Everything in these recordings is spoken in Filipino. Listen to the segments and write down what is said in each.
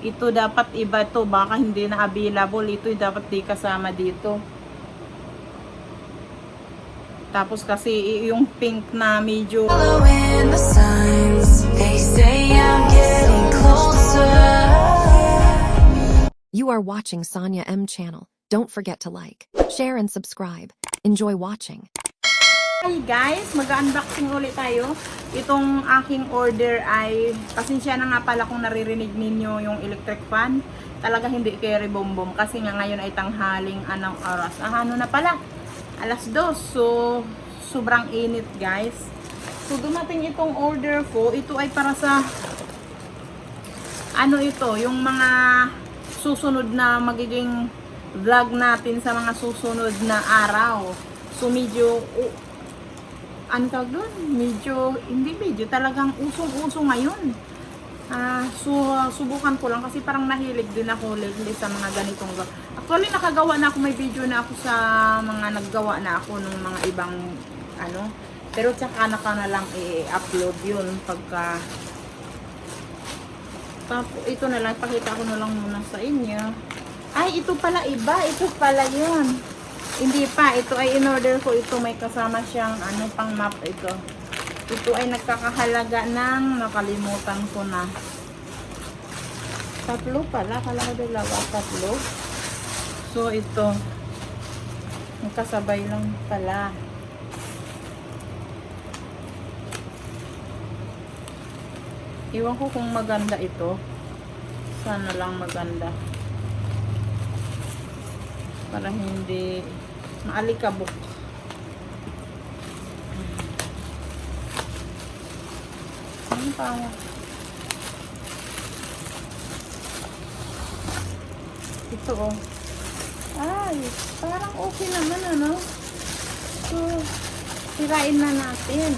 Ito dapat iba to, baka hindi na available. Ito dapat di kasama dito. Tapos kasi yung pink na medyo Following the signs, they say I'm getting closer. You are watching Sonia M channel. Don't forget to like, share, and subscribe. Enjoy watching. Hi guys, mag-unboxing ulit tayo. Itong aking order ay, pasensya na nga pala kung naririnig ninyo yung electric fan. Talaga hindi kay rebombom kasi nga ngayon ay tanghaling anong oras. Ano na pala? Alas 2. So, sobrang init guys. So, dumating itong order ko. Ito ay para sa ano ito, yung mga susunod na magiging vlog natin sa mga susunod na araw. So, medyo ano tawag doon? Medyo talagang usong-uso ngayon. So, subukan ko lang kasi parang nahilig din ako lately sa mga ganitong vlog. Actually, nakagawa na ako, may video na ako sa mga naggawa na ako ng mga ibang ano. Pero tsaka na lang i-upload yun pagka ito na lang, pakita ko na lang muna sa inyo. Ay, ito pala iba. Ito pala yun. Hindi pa. Ito ay in-order ko. Ito may kasama siyang ano pang map ito. Ito ay nagkakahalaga ng nakalimutan ko na. 3 pala. Kala ko 2. 3. So, ito. Magkasabay lang pala. Iwan ko kung maganda ito. Sana lang maganda. Para hindi maalikabok. Ano pa? Ito oh. Ay, parang okay naman ano. So, sirain na natin.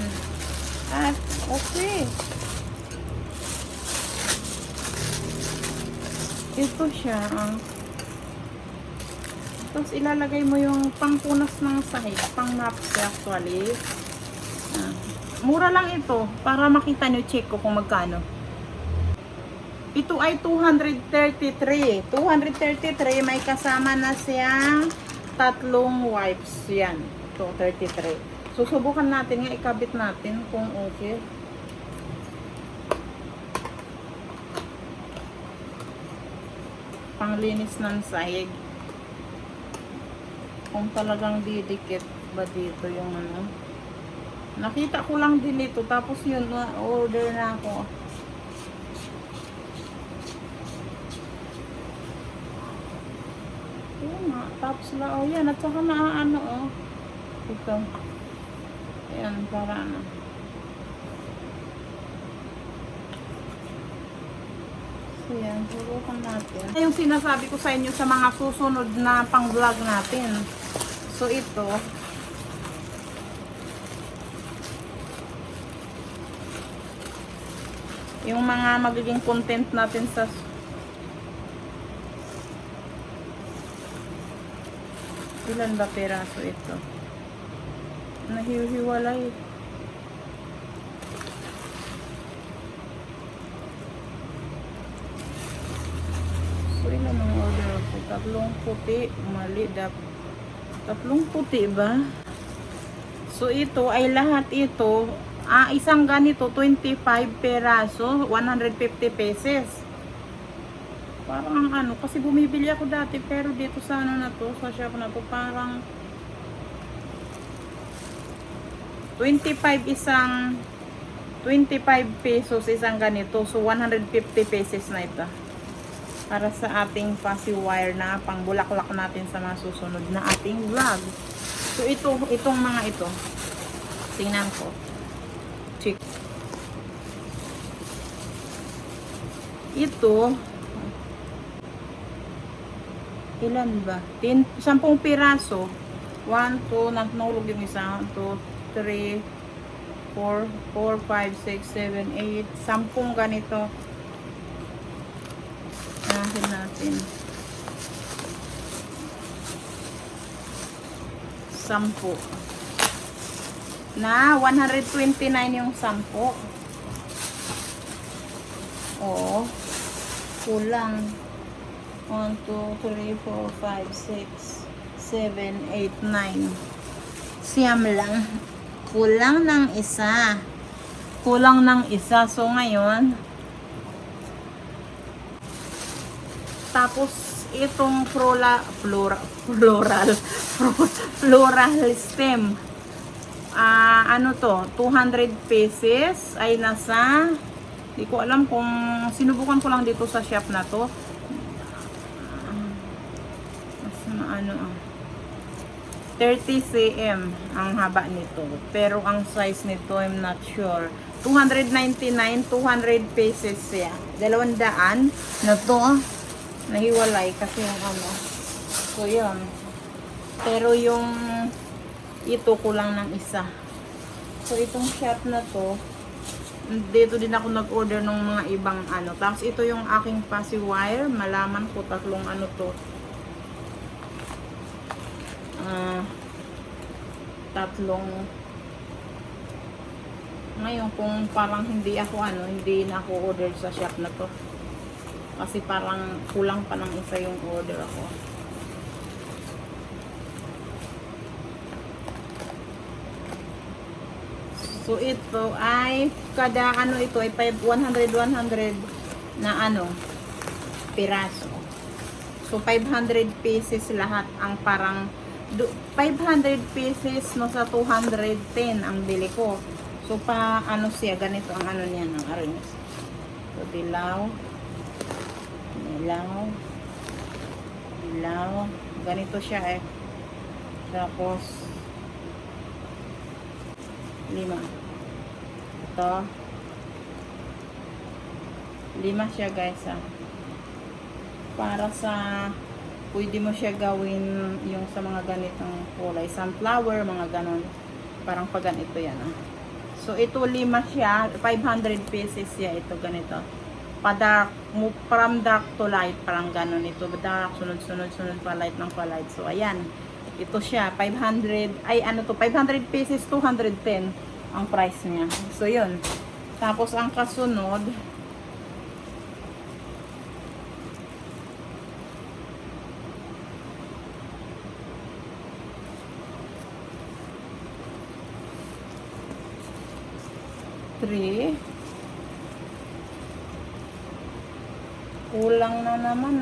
At okay. Ito siya. Tapos ilalagay mo yung pangpunas ng sahig, pang maps actually. Mura lang ito para makita nyo, check ko kung magkano. Ito ay 233. 233 may kasama na siyang 3 wipes yan. 233. Susubukan natin nga, ikabit natin kung okay. Panglinis ng sahig. Kung talagang didikit ba dito yung ano. Nakita ko lang din ito. Tapos yun, order na ako. Yun nga. Tapos lang. Oh yan. At saka na ano oh. Ito. Ayan. Para ano. So yan. Subukan natin. Yung sinasabi ko sa inyo sa mga susunod na pang vlog natin. So ito, yung mga magiging content natin sa ilan ba peraso ito? Nahihiwalay. So ilan ang order ko? 3 puti, mali dapat. 3 puti ba? So ito ay lahat ito, isang ganito 25 peraso, 150 pesos. Parang ano, kasi bumibili ako dati pero dito sa ano na to, sa shop na to, parang 25 pesos isang ganito. So 150 pesos na ito. Para sa ating fussy wire na pangbulaklak natin sa mga susunod na ating vlog. So itong mga ito. Tingnan ko. Check. Ito ilan ba? 10 piraso. 1, 2, nahulog yung isa. 1, 2, 3, 4, 5, 6, 7, 8. 10 ganito. Natin 10 na 129 yung 10. Oo. Kulang. 1, 2, 3, 4, 5, 6, 7, 8, 9. Siyam lang. Kulang ng isa. Kulang ng isa. So, ngayon, tapos, itong floral stem. Ano to? 200 pieces ay nasa, di ko alam kung, sinubukan ko lang dito sa shop na to. Ano 30 cm ang haba nito, pero ang size nito I'm not sure. 299, 200 pieces siya. 200 na to, nahiwalay kasi yung ano. So yun, pero yung ito kulang ng isa. So itong shop na to, dito din ako nag-order ng mga ibang ano. Tapos ito yung aking passy wire, malaman ko tatlong ano to, tatlong. Ngayon kung parang hindi ako hindi na ako order sa shop na to kasi parang kulang pa ng isa yung order ako. So ito ay kada ito ay 100 na piraso. So 500 pieces lahat ang parang 500 pieces no sa 210 ang bili ko. So pa siya ganito ang niya ng arrange. So dilaw, ganito siya Tapos 5. Ito 5 siya guys para sa pwede mo siya gawin yung sa mga ganitong kulay, sunflower, mga ganon, parang pag ganito yan So ito 5 siya, 500 pieces siya ito ganito, pa-dark, from dark to light, parang ganon ito, dark, sunod pa light ng pa light. So ayan, ito siya 500, 500 pieces, 210 ang price niya. So yun, tapos ang kasunod kulang na naman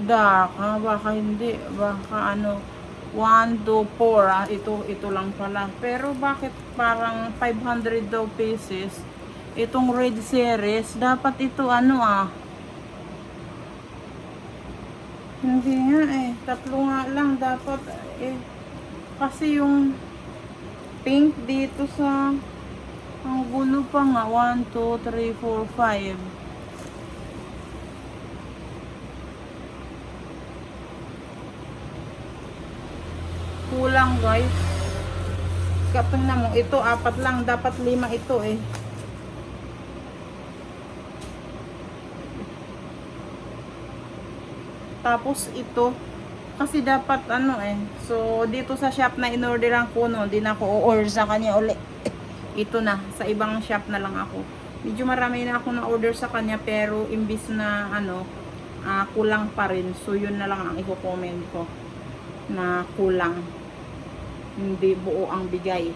dark baka hindi, baka 1, 2, 4 ito lang pala, pero bakit parang 500 daw pieces itong red series, dapat ito hindi nga tatlo nga lang dapat kasi yung pink dito sa ang gulo pa nga 1, 2, 3, 4, 5 kulang guys. Kapag na mo ito 4 lang, dapat 5 ito tapos ito kasi dapat so dito sa shop na inorderan ko hindi na ako o-order sa kanya ulit. Ito na, sa ibang shop na lang ako. Medyo marami na ako na-order sa kanya pero imbis na kulang pa rin. So yun na lang ang i-comment ko na kulang. Hindi buo ang bigay.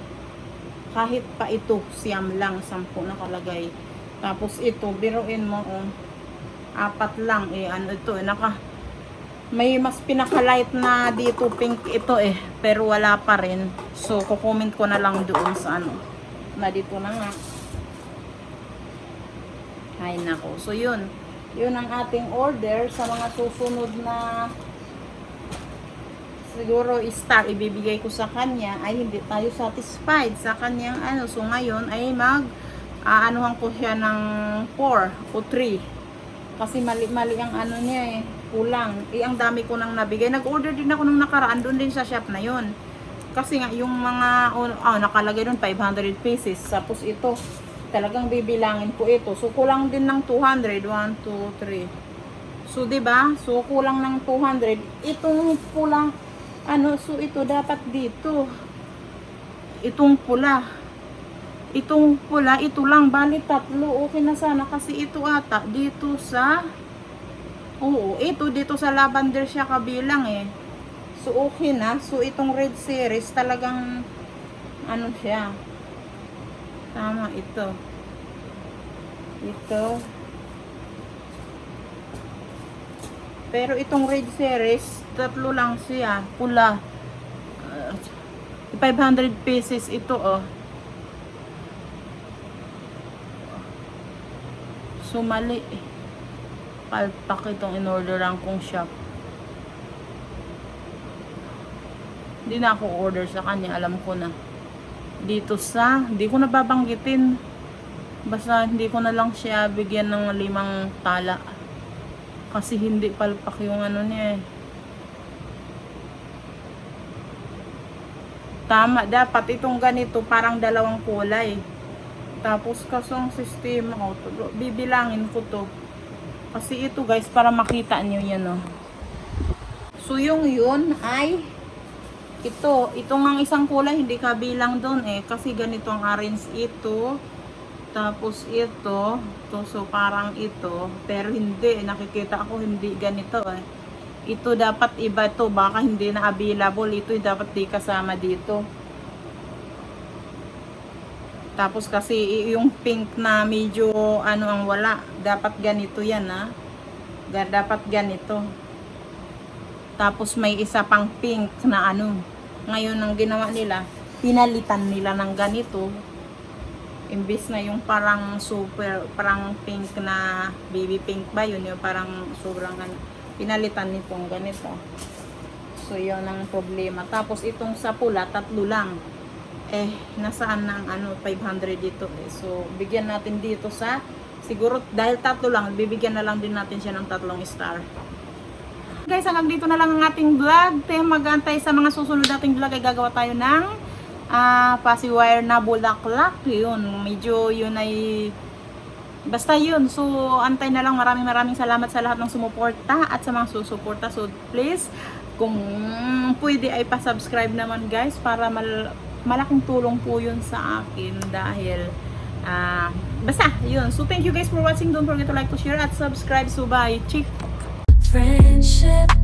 Kahit pa ito, siyam lang, 10 nakalagay. Tapos ito, biruin mo 4 lang ito may mas pinaka-light na dito pink ito pero wala pa rin. So ko-comment ko na lang doon sa na dito na nga. Ay nako. So yun ang ating order. Sa mga susunod na siguro star ibibigay ko sa kanya ay hindi tayo satisfied sa kanyang so ngayon ay anuhan ko siya ng 4 o 3 kasi mali ang niya kulang. Ang dami ko nang nabigay. Nag-order din ako nung nakaraan doon din sa shop na yon. Kasi nga yung mga nakalagay doon 500 pieces. Tapos ito talagang bibilangin ko ito. So kulang din ng 200, 1, 2, 3. So 'di ba? So kulang ng 200. Itong pula so ito dapat dito. Itong pula. Itong pula, ito lang, bali tatlo. Okay na sana kasi ito ata dito sa, oo, ito dito sa lavender siya kabilang eh. So okay na. So itong red series talagang ano siya. Tama ito. Ito. Pero itong red series, tatlo lang siya, pula. 500 pieces ito oh. So mali. Palpak itong in-orderan kong shop. Hindi na ako order sa kanya, alam ko na. Dito sa, hindi ko na babanggitin. Basta hindi ko na lang siya bigyan ng 5 tala. Kasi hindi palpak yung ano niya eh. Tama, dapat itong ganito parang dalawang kulay. Tapos kaso ang sistema ko, bibilangin ko to. Kasi ito guys, para makita nyo yan oh. So yung yun ay ito ang isang kulay hindi kabilang doon eh. Kasi ganito ang orange ito. Tapos ito. So parang ito. Pero hindi, nakikita ako hindi ganito eh. Ito dapat iba to, baka hindi na available. Ito dapat di kasama dito. Tapos kasi yung pink na medyo ano ang wala. Dapat ganito yan ha. Dapat ganito. Tapos may isa pang pink na ano. Ngayon ang ginawa nila, pinalitan nila ng ganito. Imbis na yung parang super, parang pink na baby pink ba yun. Yung parang sobrang ano. Pinalitan nitong ganito. So yun ang problema. Tapos itong sa pula, tatlo lang. Eh, nasaan ng ano, 500 dito eh. So, bigyan natin dito sa, siguro dahil tatlo lang, bibigyan na lang din natin siya ng 3 star. Guys, hanggang dito na lang ang ating vlog. Tayo mag-antay sa mga susunod nating vlog ay gagawa tayo ng pasiwire na bulaklak. Yun, medyo yun ay, basta yun. So, antay na lang. Maraming salamat sa lahat ng sumuporta at sa mga susuporta. So, please, kung pwede ay pa-subscribe naman guys para malaking tulong po yun sa akin dahil basta yun. So thank you guys for watching. Don't forget to like, to share at subscribe. So bye. Chick. Friendship